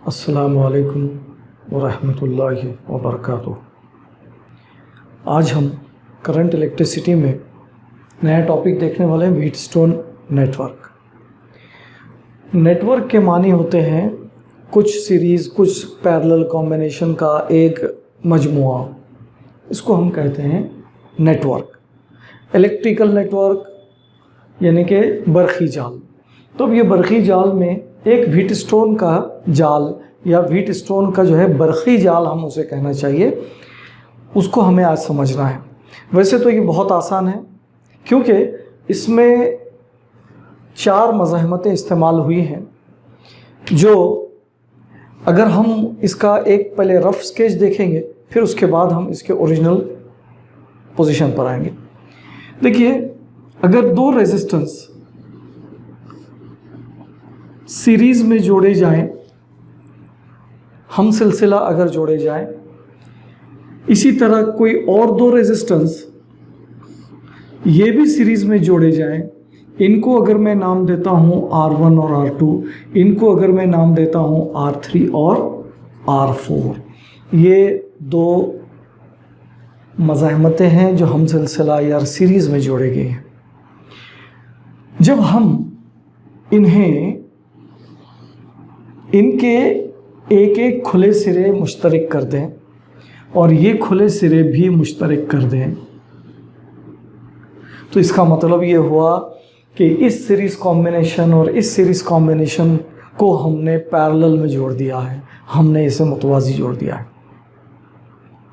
अस्सलामु अलैकुम वरहमतुल्लाहि वबरकातुहू। आज हम करंट इलेक्ट्रिसिटी में नया टॉपिक देखने वाले हैं, व्हीटस्टोन नेटवर्क। नेटवर्क के मानी होते हैं कुछ सीरीज़, कुछ पैरेलल कॉम्बिनेशन का एक मजमुआ, इसको हम कहते हैं नेटवर्क। इलेक्ट्रिकल नेटवर्क यानी कि बरक़ी जाल। तो अब ये बरक़ी जाल में एक व्हीटस्टोन का जाल या व्हीटस्टोन का जो है बरक़ी जाल हम उसे कहना चाहिए, उसको हमें आज समझना है। वैसे तो ये बहुत आसान है क्योंकि इसमें 4 मज़ाहमतें इस्तेमाल हुई हैं, जो अगर हम इसका एक पहले रफ़ स्केच देखेंगे फिर उसके बाद हम इसके ओरिजिनल पोजीशन पर आएंगे। देखिए, अगर 2 रेजिस्टेंस सीरीज़ में जोड़े जाएं, हम सिलसिला अगर जोड़े जाएं, इसी तरह कोई और 2 रेजिस्टेंस ये भी सीरीज़ में जोड़े जाएं, इनको अगर मैं नाम देता हूँ R1 और R2, इनको अगर मैं नाम देता हूँ R3 और R4, ये 2 मज़ाहमतें हैं जो हम सिलसिला या सीरीज़ में जोड़े गए हैं। जब हम इनके एक एक खुले सिरे मुश्तरक कर दें और ये खुले सिरे भी मुश्तरक कर दें, तो इसका मतलब ये हुआ कि इस सीरीज़ कॉम्बिनेशन और इस सीरीज़ कॉम्बिनेशन को हमने पैरेलल में जोड़ दिया है, हमने इसे मुतवाज़ी जोड़ दिया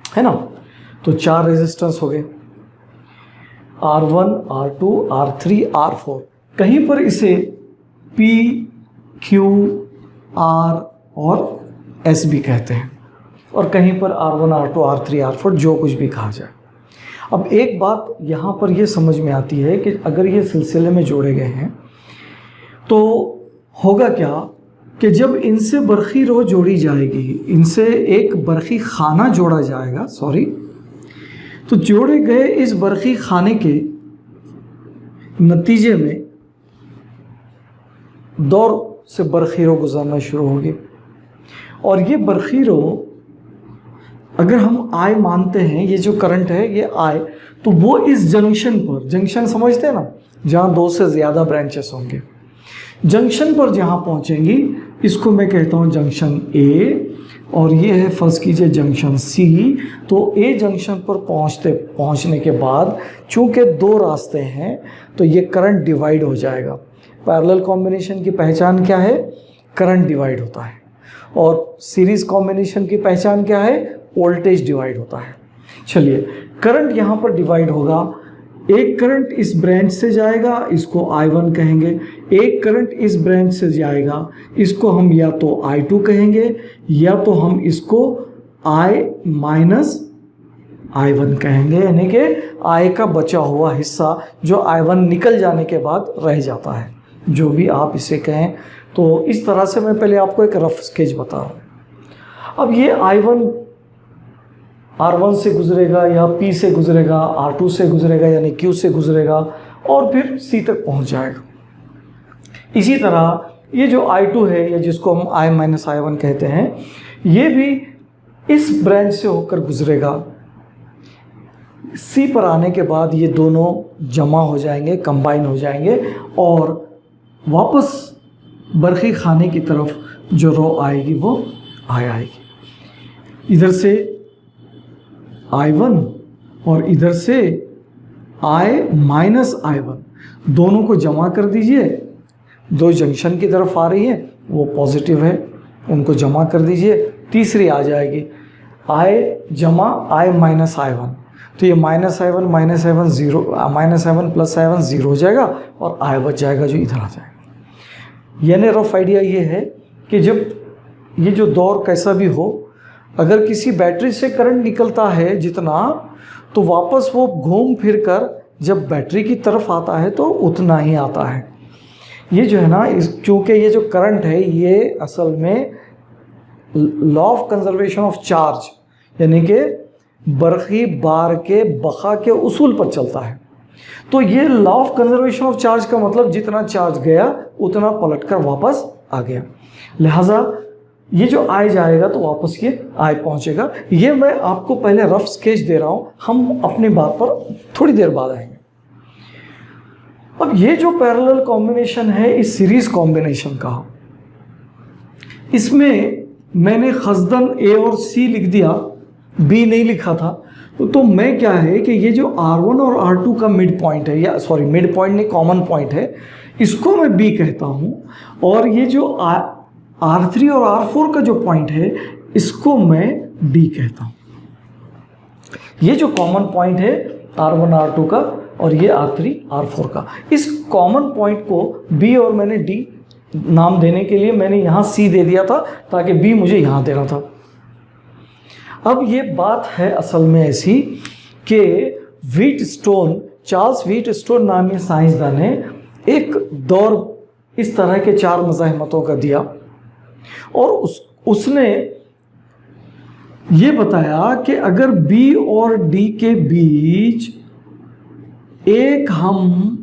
है ना। तो 4 रेजिस्टेंस हो गए, R1, R2, R3, R4। कहीं पर इसे P, Q, R और S भी कहते हैं, और कहीं पर R1, R2, R3, R4 जो कुछ भी कहा जाए। अब एक बात यहाँ पर ये समझ में आती है कि अगर ये सिलसिले में जोड़े गए हैं तो होगा क्या कि जब इनसे बरक़ी रो जोड़ी जाएगी, इनसे एक बरक़ी खाना जोड़ा जाएगा, तो जोड़े गए इस बरक़ी खाने के नतीजे में दौर से बरक़ी रो गुजरना शुरू होगी, और ये बरक़ी रो अगर हम I मानते हैं, ये जो करंट है ये I, तो वो इस जंक्शन पर, जंक्शन समझते हैं ना, जहाँ 2 से ज़्यादा ब्रांचेस होंगे, जंक्शन पर जहाँ पहुँचेंगी इसको मैं कहता हूँ जंक्शन A, और ये है फ़र्ज़ कीजिए जंक्शन C। तो A जंक्शन पर पहुँचने के बाद चूँकि 2 रास्ते हैं तो ये करंट डिवाइड हो जाएगा। पैरेलल कॉम्बिनेशन की पहचान क्या है? करंट डिवाइड होता है। और सीरीज़ कॉम्बिनेशन की पहचान क्या है? वोल्टेज डिवाइड होता है। चलिए, करंट यहाँ पर डिवाइड होगा। एक करंट इस ब्रांच से जाएगा, इसको I1 कहेंगे। एक करंट इस ब्रांच से जाएगा, इसको हम या तो I2 कहेंगे या तो हम इसको I-I1 कहेंगे, यानी कि I का बचा हुआ हिस्सा जो I1 निकल जाने के बाद रह जाता है, जो भी आप इसे कहें। तो इस तरह से मैं पहले आपको एक रफ स्केच बता रहा हूँ। अब ये I1 R1 से गुजरेगा या P से गुजरेगा, R2 से गुजरेगा यानी Q से गुजरेगा, और फिर C तक पहुँच जाएगा। इसी तरह ये जो I2 है, या जिसको हम I-I1 कहते हैं, ये भी इस ब्रांच से होकर गुजरेगा। C पर आने के बाद ये दोनों जमा हो जाएंगे, कंबाइन हो जाएंगे, और वापस बरक़ी खाने की तरफ जो रो आएगी वो आएगी। इधर से I1 और इधर से I-I1, दोनों को जमा कर दीजिए। 2 जंक्शन की तरफ आ रही है, वो पॉजिटिव है, उनको जमा कर दीजिए। तीसरी आ जाएगी I जमा I-I1, तो ये -I1 0, -I1 + I1 0 हो जाएगा, और I बच जाएगा जो इधर आ जाएगा। यानी रफ आइडिया ये है कि जब ये जो दौर कैसा भी हो, अगर किसी बैटरी से करंट निकलता है जितना, तो वापस वो घूम फिर कर जब बैटरी की तरफ आता है तो उतना ही आता है। ये जो है ना, क्योंकि ये जो करंट है ये असल में law of conservation of charge यानी कि बरक़ी बार के बक़ा के उसूल पर चलता है। तो ये law of conservation of charge का मतलब जितना चार्ज गया उतना पलट कर वापस आ गया। लिहाजा ये जो आई जाएगा तो वापस ये आई पहुंचेगा। ये मैं आपको पहले रफ स्केच दे रहा हूं, हम अपनी बात पर थोड़ी देर बाद आएंगे। अब ये जो पैरेलल कॉम्बिनेशन है इस सीरीज कॉम्बिनेशन का, इसमें मैंने खसदन ए और सी लिख दिया, बी नहीं लिखा था। तो मैं क्या है कि ये जो R1 और R2 का मिड पॉइंट है, या सॉरी मिड पॉइंट नहीं कॉमन पॉइंट है, इसको मैं बी कहता हूँ। और ये जो R3 और R4 का जो पॉइंट है इसको मैं डी कहता हूँ। ये जो कॉमन पॉइंट है R1 R2 का और ये R3 R4 का, इस कॉमन पॉइंट को बी और मैंने डी नाम देने के लिए मैंने यहाँ सी दे दिया था ताकि बी मुझे यहाँ देना था। अब ये बात है असल में ऐसी कि व्हीटस्टोन, चार्ल्स व्हीटस्टोन नामी साइंसदान ने एक दौर इस तरह के 4 मज़ाहिमतों का दिया और उसने ये बताया कि अगर बी और डी के बीच एक हम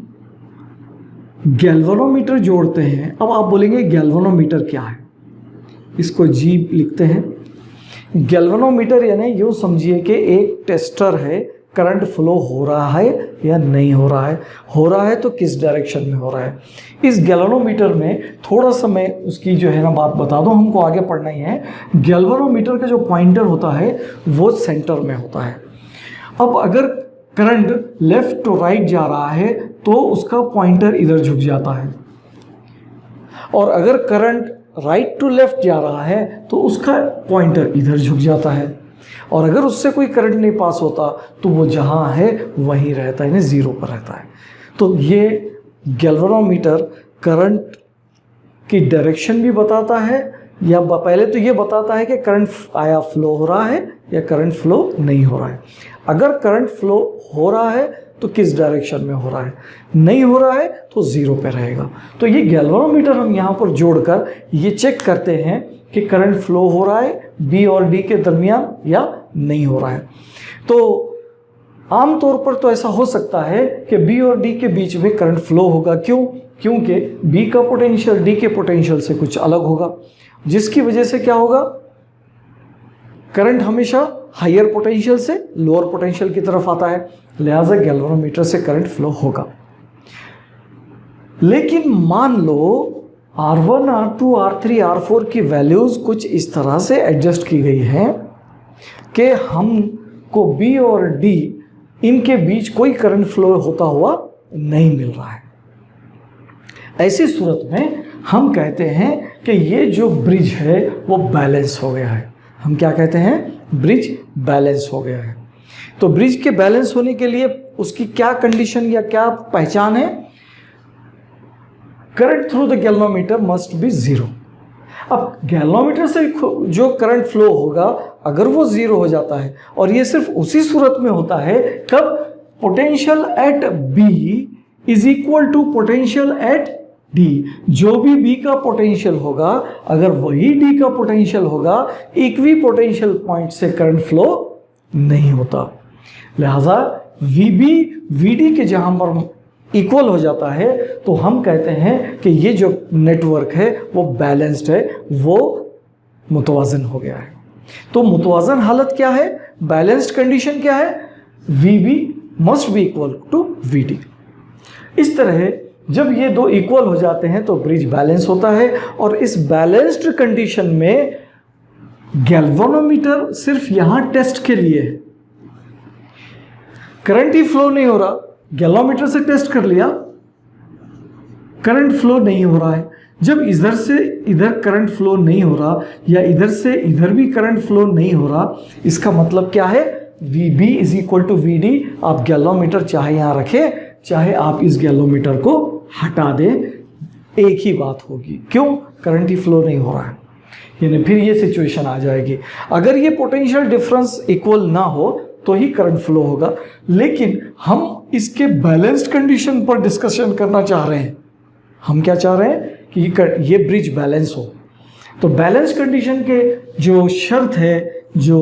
गैल्वेनोमीटर जोड़ते हैं। अब आप बोलेंगे गैल्वेनोमीटर क्या है, इसको जी लिखते हैं। गैल्वेनोमीटर यानी यूँ समझिए कि एक टेस्टर है, करंट फ्लो हो रहा है या नहीं हो रहा है, हो रहा है तो किस डायरेक्शन में हो रहा है। इस गैल्वेनोमीटर में थोड़ा सा मैं उसकी जो है ना बात बता दूं, हमको आगे पढ़ना ही है। गैल्वेनोमीटर का जो पॉइंटर होता है वो सेंटर में होता है। अब अगर करंट लेफ्ट टू राइट जा रहा है तो उसका पॉइंटर इधर झुक जाता है, और अगर करंट राइट टू लेफ्ट जा रहा है तो उसका पॉइंटर इधर झुक जाता है, और अगर उससे कोई करंट नहीं पास होता तो वो जहाँ है वहीं रहता है, यानी ज़ीरो पर रहता है। तो ये गैल्वेनोमीटर करंट की डायरेक्शन भी बताता है, या पहले तो ये बताता है कि करंट आया फ्लो हो रहा है या करंट फ्लो नहीं हो रहा है। अगर करंट फ्लो हो रहा है तो किस डायरेक्शन में हो रहा है, नहीं हो रहा है तो ज़ीरो पे रहेगा। तो ये गैल्वेनोमीटर हम यहाँ पर जोड़कर ये चेक करते हैं कि करंट फ्लो हो रहा है बी और डी के दरमियान या नहीं हो रहा है। तो आमतौर पर तो ऐसा हो सकता है कि बी और डी के बीच में करंट फ्लो होगा। क्यों? क्योंकि बी का पोटेंशियल डी के पोटेंशियल से कुछ अलग होगा, जिसकी वजह से क्या होगा, करंट हमेशा हायर पोटेंशियल से लोअर पोटेंशियल की तरफ आता है, लिहाजा गैल्वेनोमीटर से करंट फ्लो होगा। लेकिन मान लो R1, R2, R3, R4 की वैल्यूज़ कुछ इस तरह से एडजस्ट की गई हैं कि हमको B और D इनके बीच कोई करंट फ्लो होता हुआ नहीं मिल रहा है। ऐसी सूरत में हम कहते हैं कि ये जो ब्रिज है वो बैलेंस हो गया है। हम क्या कहते हैं? ब्रिज बैलेंस हो गया है। तो ब्रिज के बैलेंस होने के लिए उसकी क्या कंडीशन या क्या पहचान है? Current through the galvanometer must be zero. अब गैल्वेनोमीटर से जो करंट फ्लो होगा अगर वो ज़ीरो हो जाता है, और ये सिर्फ उसी सूरत में होता है कब potential at B is equal to potential at D. जो भी बी का पोटेंशियल होगा अगर वही डी का पोटेंशियल होगा, इक्वी पोटेंशियल पॉइंट से करंट फ्लो नहीं होता। लिहाजा वीबी वीडी के जहां पर इक्वल हो जाता है तो हम कहते हैं कि ये जो नेटवर्क है वो बैलेंस्ड है, वो मुतवाज़न हो गया है। तो मुतवाज़न हालत क्या है? बैलेंस्ड कंडीशन क्या है? VB must be equal to VD. इस तरह जब ये दो इक्वल हो जाते हैं तो ब्रिज बैलेंस होता है, और इस बैलेंस्ड कंडीशन में गैल्वेनोमीटर सिर्फ यहां टेस्ट के लिए है। करंट ही फ्लो नहीं हो रहा, गैल्वेनोमीटर से टेस्ट कर लिया, करंट फ्लो नहीं हो रहा है। जब इधर से इधर करंट फ्लो नहीं हो रहा या इधर से इधर भी करंट फ्लो नहीं हो रहा, इसका मतलब क्या है? VB is equal to VD। आप गैल्वेनोमीटर चाहे यहाँ रखें चाहे आप इस गैल्वेनोमीटर को हटा दें, एक ही बात होगी। क्यों? करंट ही फ्लो नहीं हो रहा है। यानी फिर ये सिचुएशन आ जाएगी, अगर ये पोटेंशियल डिफरेंस इक्वल ना हो तो ही करंट फ्लो होगा। लेकिन हम इसके बैलेंस्ड कंडीशन पर डिस्कशन करना चाह रहे हैं। हम क्या चाह रहे हैं कि ये ब्रिज बैलेंस हो। तो बैलेंस कंडीशन के जो शर्त है जो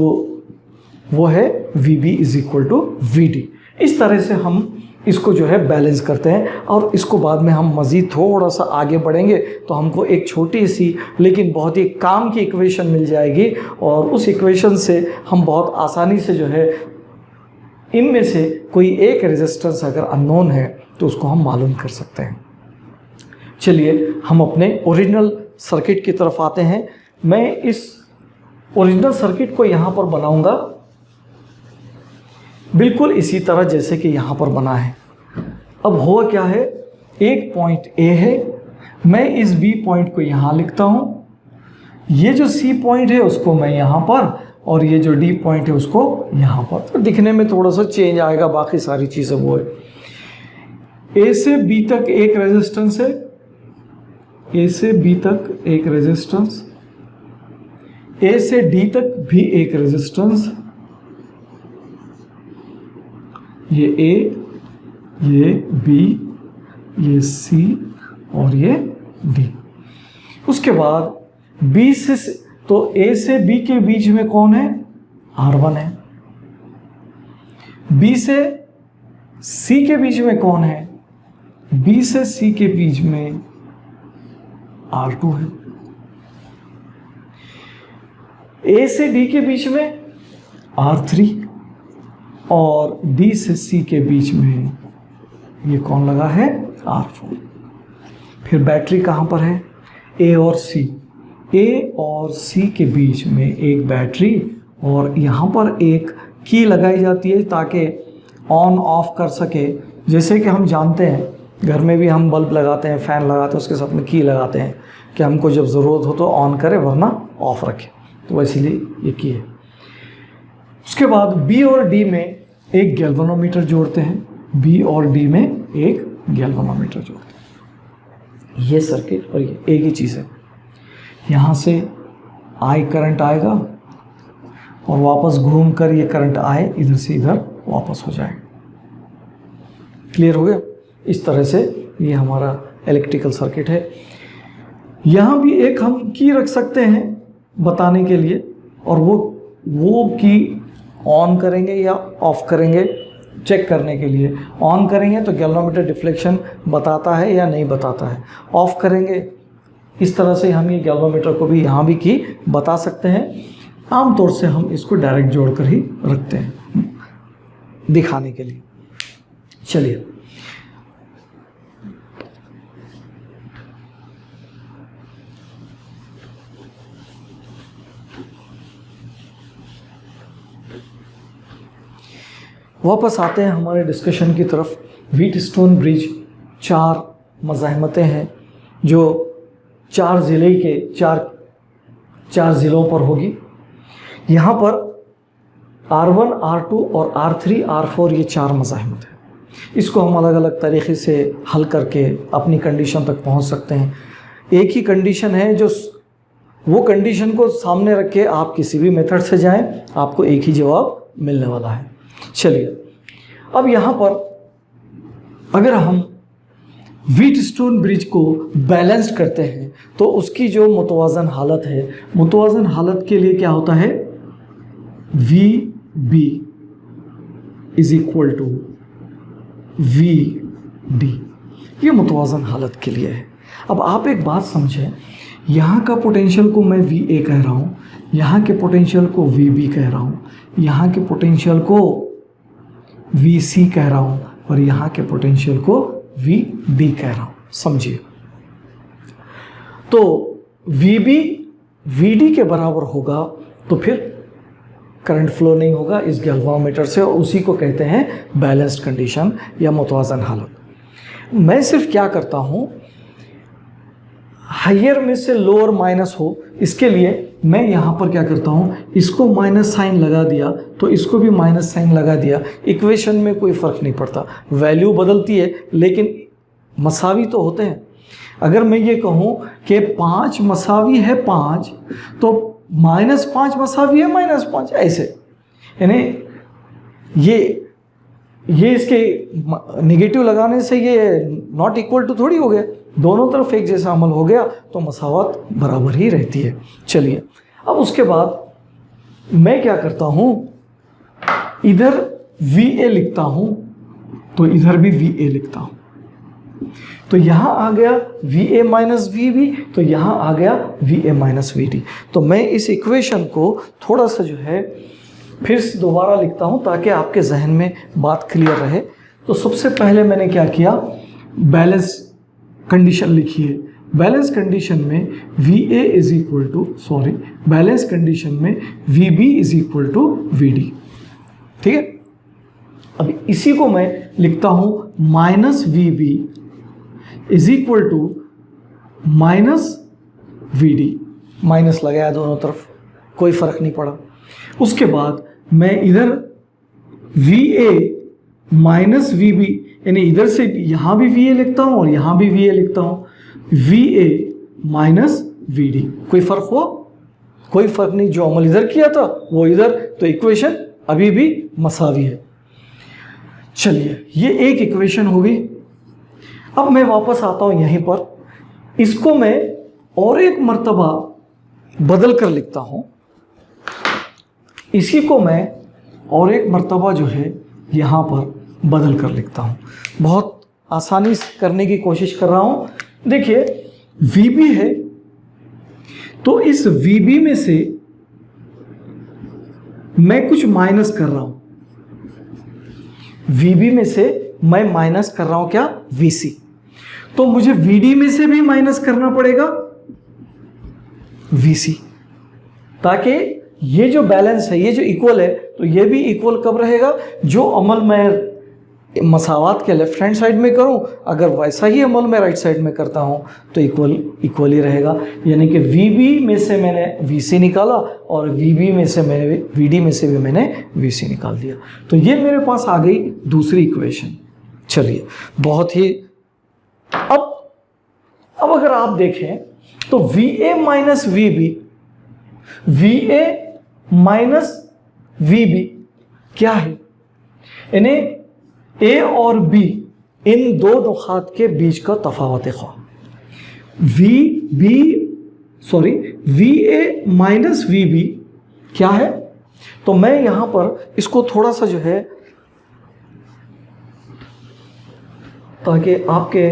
वो है VB is equal to VD। इस तरह से हम इसको जो है बैलेंस करते हैं। और इसको बाद में हम मज़ीद थोड़ा सा आगे बढ़ेंगे तो हमको एक छोटी सी लेकिन बहुत ही काम की इक्वेशन मिल जाएगी, और उस इक्वेशन से हम बहुत आसानी से जो है इनमें से कोई एक रेजिस्टेंस अगर अननोन है तो उसको हम मालूम कर सकते हैं। चलिए हम अपने ओरिजिनल सर्किट की तरफ आते हैं। मैं इस ओरिजिनल सर्किट को यहाँ पर बनाऊंगा बिल्कुल इसी तरह जैसे कि यहाँ पर बना है। अब हुआ क्या है, एक पॉइंट ए है, मैं इस बी पॉइंट को यहाँ लिखता हूँ, ये जो सी पॉइंट है उसको मैं यहाँ पर, और ये जो डी पॉइंट है उसको यहाँ पर। तो दिखने में थोड़ा सा चेंज आएगा, बाकी सारी चीज़ें वो है। ए से बी तक एक रेजिस्टेंस है, ए से बी तक एक रेजिस्टेंस, ए से डी तक भी एक रेजिस्टेंस, ये ए, ये बी, ये सी और ये डी। उसके बाद बी से, तो ए से बी के बीच में कौन है, R1 है। बी से सी के बीच में कौन है, बी से सी के बीच में R2 है। ए से डी के बीच में R3, और डी से सी के बीच में ये कौन लगा है, R4। फिर बैटरी कहाँ पर है, ए और सी, ए और सी के बीच में एक बैटरी, और यहाँ पर एक की लगाई जाती है ताकि ऑन ऑफ कर सके। जैसे कि हम जानते हैं घर में भी हम बल्ब लगाते हैं, फ़ैन लगाते हैं, उसके साथ में की लगाते हैं कि हमको जब ज़रूरत हो तो ऑन करे वरना ऑफ रखे, तो इसीलिए ये की है। उसके बाद बी और डी में एक गैल्वेनोमीटर जोड़ते हैं, बी और डी में एक गैल्वेनोमीटर जोड़ते हैं। ये सर्किट और ये एक ही चीज़ है। यहाँ से आई करंट आएगा और वापस घूम कर ये करंट आए इधर से इधर वापस हो जाएगा। क्लियर हो गया? इस तरह से ये हमारा इलेक्ट्रिकल सर्किट है। यहाँ भी एक हम की रख सकते हैं बताने के लिए, और वो की ऑन करेंगे या ऑफ करेंगे चेक करने के लिए। ऑन करेंगे तो गैल्वेनोमीटर डिफ्लेक्शन बताता है या नहीं बताता है, ऑफ करेंगे इस तरह से हम ये गैल्वेनोमीटर को भी यहाँ भी की बता सकते हैं। आमतौर से हम इसको डायरेक्ट जोड़कर ही रखते हैं दिखाने के लिए। चलिए वापस आते हैं हमारे डिस्कशन की तरफ। व्हीटस्टोन ब्रिज 4 मज़ाहमतें हैं जो 4 ज़िले के 4 ज़िलों पर होगी। यहाँ पर R1, R2 और R3, R4 ये 4 मज़ाहमत हैं। इसको हम अलग अलग तरीक़े से हल करके अपनी कंडीशन तक पहुँच सकते हैं। एक ही कंडीशन है जो वो कंडीशन को सामने रख के आप किसी भी मेथड से जाएं, आपको एक ही जवाब मिलने वाला है। चलिए अब यहाँ पर अगर हम व्हीटस्टोन ब्रिज को बैलेंस्ड करते हैं तो उसकी जो मुतवाज़न हालत है, मुतवाज़न हालत के लिए क्या होता है, VB is equal to VD, ये मुतवाज़न हालत के लिए है। अब आप एक बात समझें, यहाँ का पोटेंशियल को मैं VA कह रहा हूँ, यहाँ के पोटेंशियल को VB कह रहा हूँ, यहाँ के पोटेंशियल को VC कह रहा हूँ, और यहाँ के पोटेंशियल को VD कह रहा हूँ। समझिए, तो VB VD के बराबर होगा तो फिर करंट फ्लो नहीं होगा इस गैल्वेनोमीटर से, और उसी को कहते हैं बैलेंस्ड कंडीशन या मुतवाज़न हालत। मैं सिर्फ क्या करता हूँ, हायर में से लोअर माइनस हो, इसके लिए मैं यहाँ पर क्या करता हूँ, इसको माइनस साइन लगा दिया तो इसको भी माइनस साइन लगा दिया। इक्वेशन में कोई फ़र्क नहीं पड़ता, वैल्यू बदलती है लेकिन मसावी तो होते हैं। अगर मैं ये कहूँ कि 5 मसावी है 5, तो -5 मसावी है -5, ऐसे, यानी ये इसके नेगेटिव लगाने से ये नॉट इक्वल टू थोड़ी हो गया, दोनों तरफ एक जैसा अमल हो गया तो मसावत बराबर ही रहती है। चलिए अब उसके बाद मैं क्या करता हूँ, इधर VA लिखता हूँ तो इधर भी VA लिखता हूं। तो यहां आ गया VA माइनस VB, तो यहां आ गया VA माइनस VD। तो मैं इस इक्वेशन को थोड़ा सा जो है फिर से दोबारा लिखता हूं ताकि आपके जहन में बात क्लियर रहे। तो सबसे पहले मैंने क्या किया, बैलेंस कंडीशन लिखी है। बैलेंस कंडीशन में VA is equal to balance condition में VB is equal to VD। ठीक है, अब इसी को मैं लिखता हूं minus VB is equal to minus VD। Minus लगाया दोनों तरफ, कोई फर्क नहीं पड़ा। उसके बाद मैं इधर VA माइनस VB, यानी इधर से यहां भी VA लिखता हूं और यहां भी VA लिखता हूं, VA माइनस VD। कोई फर्क हुआ? कोई फर्क नहीं। जो अमल इधर किया था वो इधर, तो इक्वेशन अभी भी मसावी है। चलिए, ये एक इक्वेशन होगी। अब मैं वापस आता हूं यहीं पर, इसको मैं और एक मर्तबा बदल कर लिखता हूं। इसी को मैं और एक मर्तबा जो है यहां पर बदल कर लिखता हूं। बहुत आसानी से करने की कोशिश कर रहा हूं। देखिए, VB है, तो इस VB में से मैं कुछ माइनस कर रहा हूं। VB में से मैं माइनस कर रहा हूं क्या, VC। तो मुझे VD में से भी माइनस करना पड़ेगा VC, ताकि ये जो बैलेंस है, ये जो इक्वल है, तो ये भी इक्वल कब रहेगा, जो अमल मैं मसावात के लेफ्ट हैंड साइड में करूं, अगर वैसा ही अमल मैं राइट साइड में करता हूं तो इक्वल ही रहेगा। यानी कि VB में से मैंने VC निकाला और VB में से मैंने VD में से भी मैंने VC निकाल दिया। तो ये मेरे पास आ गई दूसरी इक्वेशन। चलिए, बहुत ही अब अगर आप देखें तो VA minus VB, VA minus VB क्या है, यानी A और B इन दो नुकात के बीच का तफावत है। VA माइनस VB क्या है, तो मैं यहां पर इसको थोड़ा सा जो है, ताकि आपके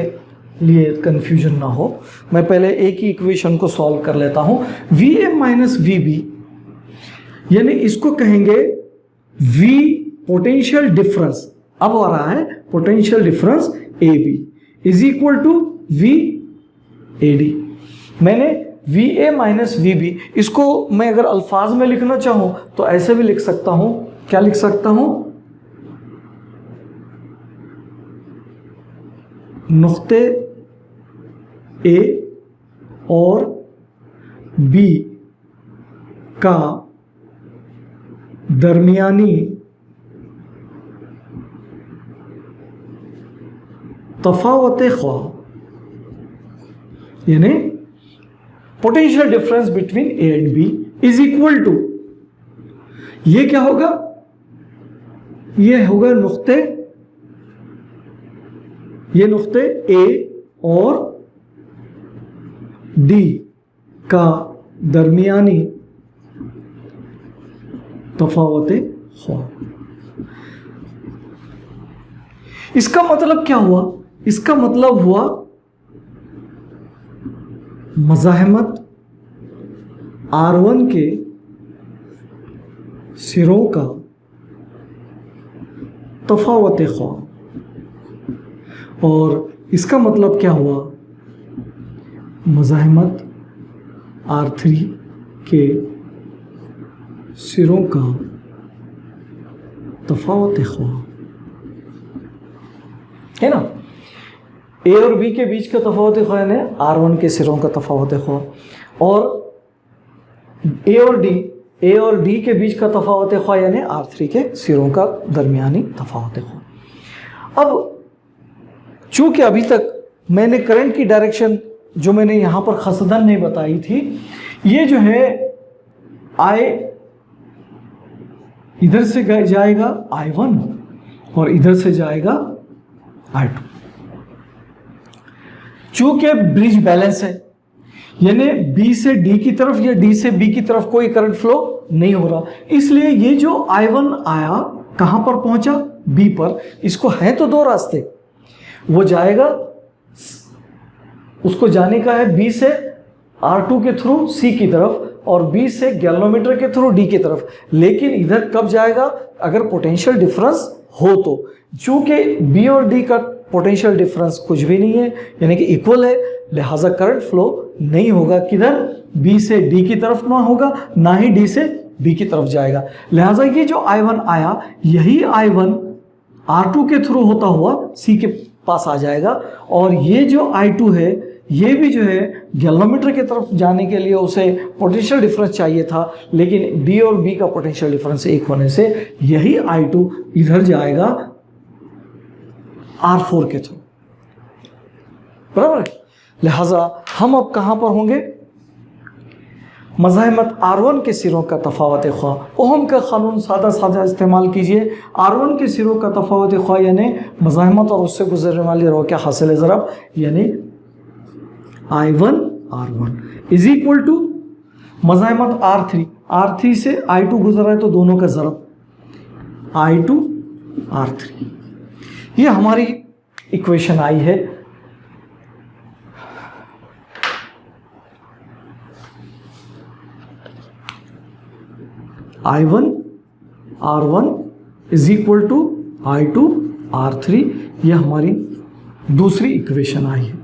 लिए कंफ्यूजन ना हो, मैं पहले एक ही इक्वेशन को सॉल्व कर लेता हूं। VA माइनस VB, यानी इसको कहेंगे V पोटेंशियल डिफरेंस, अब आ रहा है potential difference AB is equal to VAD। मैंने VA माइनस VB, इसको मैं अगर अल्फाज में लिखना चाहूं तो ऐसे भी लिख सकता हूं। क्या लिख सकता हूं, नुक्ते A और B का दरमियानी तफावत ख्वा, यानी potential difference between A and B is equal to, ये क्या होगा, ये होगा ये नुक्ते A और D का दरमियानी तफावत ख्वा। इसका मतलब क्या हुआ, इसका मतलब हुआ मज़ाहमत R1 के सिरों का तफावत ख्वा, और इसका मतलब क्या हुआ, मज़ाहमत R3 के सिरों का तफावत ख्वा, है ना। A और B के बीच का तफावत ख्वा यानी R1 के सिरों का तफावत ख्वा, और A और D के बीच का तफावत ख्वा यानी R3 के सिरों का दरमियानी तफावत ख्वा। अब चूंकि अभी तक मैंने करंट की डायरेक्शन जो मैंने यहाँ पर खसदन नहीं बताई थी, ये जो है I इधर से जाएगा I1 और इधर से जाएगा I2। चूंकि ब्रिज बैलेंस है, यानी B से D की तरफ या D से B की तरफ कोई करंट फ्लो नहीं हो रहा, इसलिए ये जो I1 आया कहाँ पर पहुंचा, बी पर। इसको है तो दो रास्ते, वो जाएगा, उसको जाने का है बी से R2 के थ्रू सी की तरफ और बी से गैल्वेनोमीटर के थ्रू डी की तरफ। लेकिन इधर कब जाएगा, अगर पोटेंशियल डिफरेंस हो तो। चूंकि बी और डी का पोटेंशियल डिफरेंस कुछ भी नहीं है, यानी कि इक्वल है, लिहाजा करंट फ्लो नहीं होगा किधर, बी से डी की तरफ ना होगा, ना ही डी से बी की तरफ जाएगा। लिहाजा ये जो I1 आया, यही I1 R2 के थ्रू होता हुआ सी के पास आ जाएगा। और ये जो I2 है, ये भी जो है गैल्वेनोमीटर की तरफ जाने के लिए उसे पोटेंशियल डिफरेंस चाहिए था, लेकिन डी और बी का पोटेंशियल डिफरेंस एक होने से यही I2 इधर जाएगा R4 के थ्रू, बराबर है। लिहाजा हम अब कहां पर होंगे, मज़ाहमत R1 के सिरों का तफावत ख्वा। ओहम का कानून सादा सादा इस्तेमाल कीजिए। R1 के सिरों का तफावत ख्वा यानी मज़ाहमत और उससे गुजरने वाली रो के हासिल ज़रब, यानी I1 R1 is equal to मज़ाहमत R3 से I2 गुजरा है तो दोनों का ज़रब I2 R3। ये हमारी इक्वेशन आई है। I1 R1 is equal to I2 R3, ये हमारी दूसरी इक्वेशन आई है।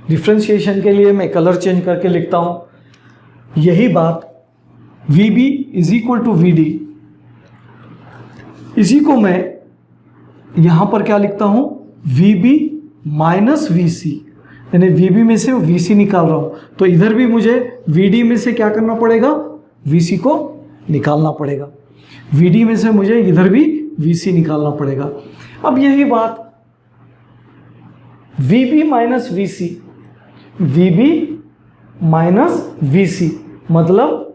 डिफ्रेंशिएशन के लिए मैं कलर चेंज करके लिखता हूं। यही बात VB is equal to VD, इसी को मैं यहां पर क्या लिखता हूं, VB माइनस VC, यानी VB में से VC निकाल रहा हूं, तो इधर भी मुझे VD में से क्या करना पड़ेगा, VC को निकालना पड़ेगा। VD में से मुझे इधर भी VC निकालना पड़ेगा। अब यही बात VB minus VC, VB minus VC मतलब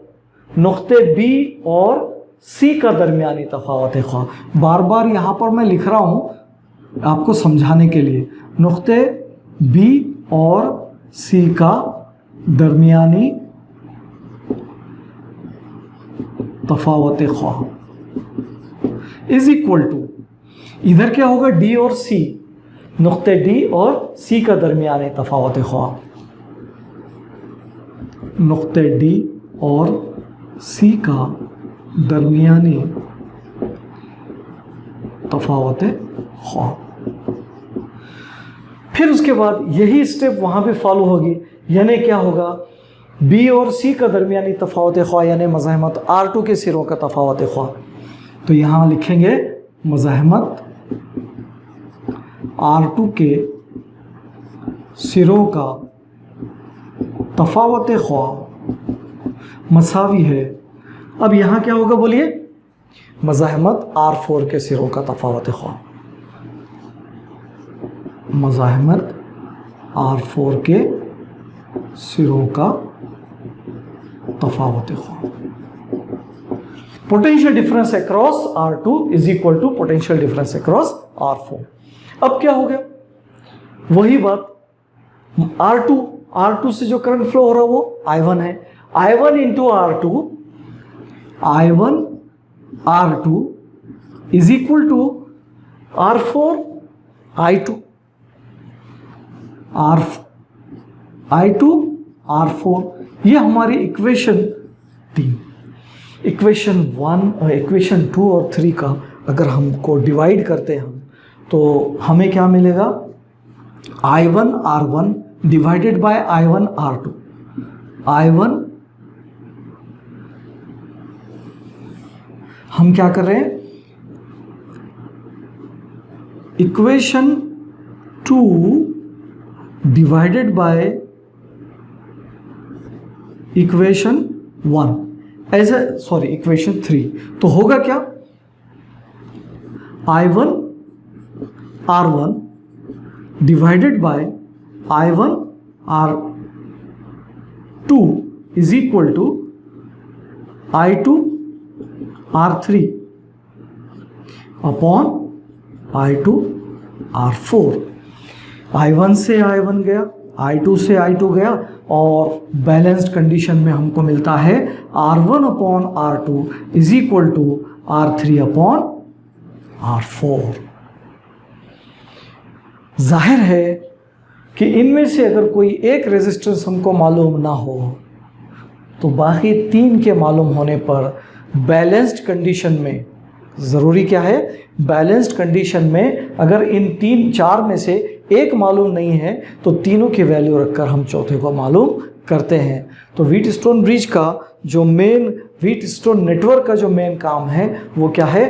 नुक्ते B और C का दरमियानी तफावत ख्वा। बार बार यहाँ पर मैं लिख रहा हूँ आपको समझाने के लिए, नुक्ते B और C का दरमियानी तफावत ख्वा इज इक्वल टू, इधर क्या होगा, D और C, नुक्ते D और C का दरमियानी तफावत ख्वा, नुक्ते D और C का दरमियानी तफावत ख्वा। फिर उसके बाद यही स्टेप वहां पे फॉलो होगी, यानी क्या होगा, B और C का दरमियानी तफावत ख्वा यानी मज़ाहमत R2 के सिरों का तफावत ख्वा। तो यहाँ लिखेंगे मज़ाहमत R2 के सिरों का तफावत ख्वा मसावी है। अब यहाँ क्या होगा बोलिए, मज़ाहमत R4 के सिरों का तफावत ख्वा, मज़ाहमत R4 के सिरों का तफावत ख्वा। Potential difference across R2 is equal to potential difference across R4। अब क्या हो गया, वही बात, R2 से जो करंट फ्लो हो रहा है वो I1 है, I1 into R2 is equal to R4 I2 R4। ये हमारी इक्वेशन 3। इक्वेशन 1 और इक्वेशन 2 और 3 का अगर हमको डिवाइड करते हैं हम, तो हमें क्या मिलेगा, I1 R1 divided by I1 R2। I1 हम क्या कर रहे हैं, इक्वेशन 2 डिवाइडेड बाय इक्वेशन 1 ऐसे, सॉरी इक्वेशन 3। तो होगा क्या, I1 R1 divided by I1 R2 is equal to I2 R3 upon I2 R4। I1 से I1 गया, I2 से I2 गया और बैलेंस्ड कंडीशन में हमको मिलता है R1/R2 is equal to R3/R4। जाहिर है कि इनमें से अगर कोई एक रेजिस्टेंस हमको मालूम ना हो तो बाकी 3 के मालूम होने पर बैलेंस्ड कंडीशन में ज़रूरी क्या है, बैलेंस्ड कंडीशन में अगर इन 4 में से एक मालूम नहीं है तो तीनों की वैल्यू रखकर हम चौथे को मालूम करते हैं। तो व्हीटस्टोन ब्रिज का जो मेन, व्हीटस्टोन नेटवर्क का जो मेन काम है वो क्या है,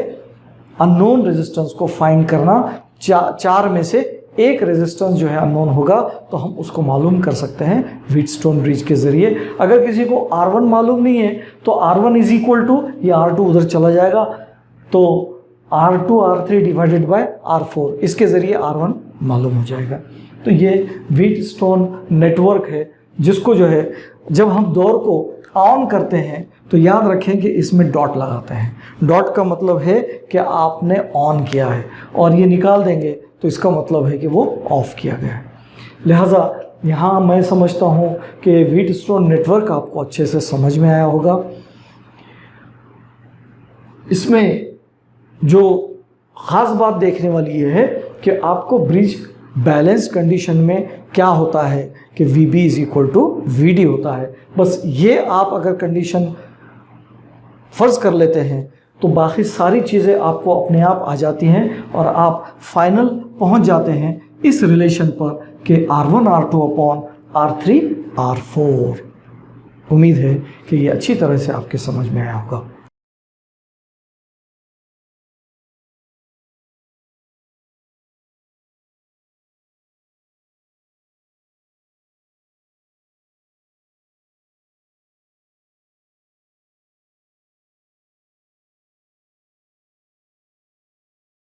अननोन रेजिस्टेंस को फाइंड करना। 4 में से एक रेजिस्टेंस जो है अननोन होगा तो हम उसको मालूम कर सकते हैं व्हीटस्टोन ब्रिज के ज़रिए। अगर किसी को R1 मालूम नहीं है तो R1 इज इक्वल टू, ये R2 उधर चला जाएगा तो R2 R3 divided by R4, इसके ज़रिए R1 मालूम हो जाएगा। तो ये व्हीटस्टोन नेटवर्क है जिसको जो है जब हम डोर को ऑन करते हैं तो याद रखें कि इसमें डॉट लगाते हैं। डॉट का मतलब है कि आपने ऑन किया है और ये निकाल देंगे तो इसका मतलब है कि वो ऑफ किया गया है। लिहाजा यहाँ मैं समझता हूँ कि व्हीटस्टोन नेटवर्क आपको अच्छे से समझ में आया होगा। इसमें जो ख़ास बात देखने वाली ये है कि आपको ब्रिज बैलेंस कंडीशन में क्या होता है कि VB is equal to VD होता है। बस ये आप अगर कंडीशन फ़र्ज़ कर लेते हैं तो बाकी सारी चीज़ें आपको अपने आप आ जाती हैं और आप फाइनल पहुंच जाते हैं इस रिलेशन पर कि R1/R2/R3/R4। उम्मीद है कि ये अच्छी तरह से आपके समझ में आया होगा।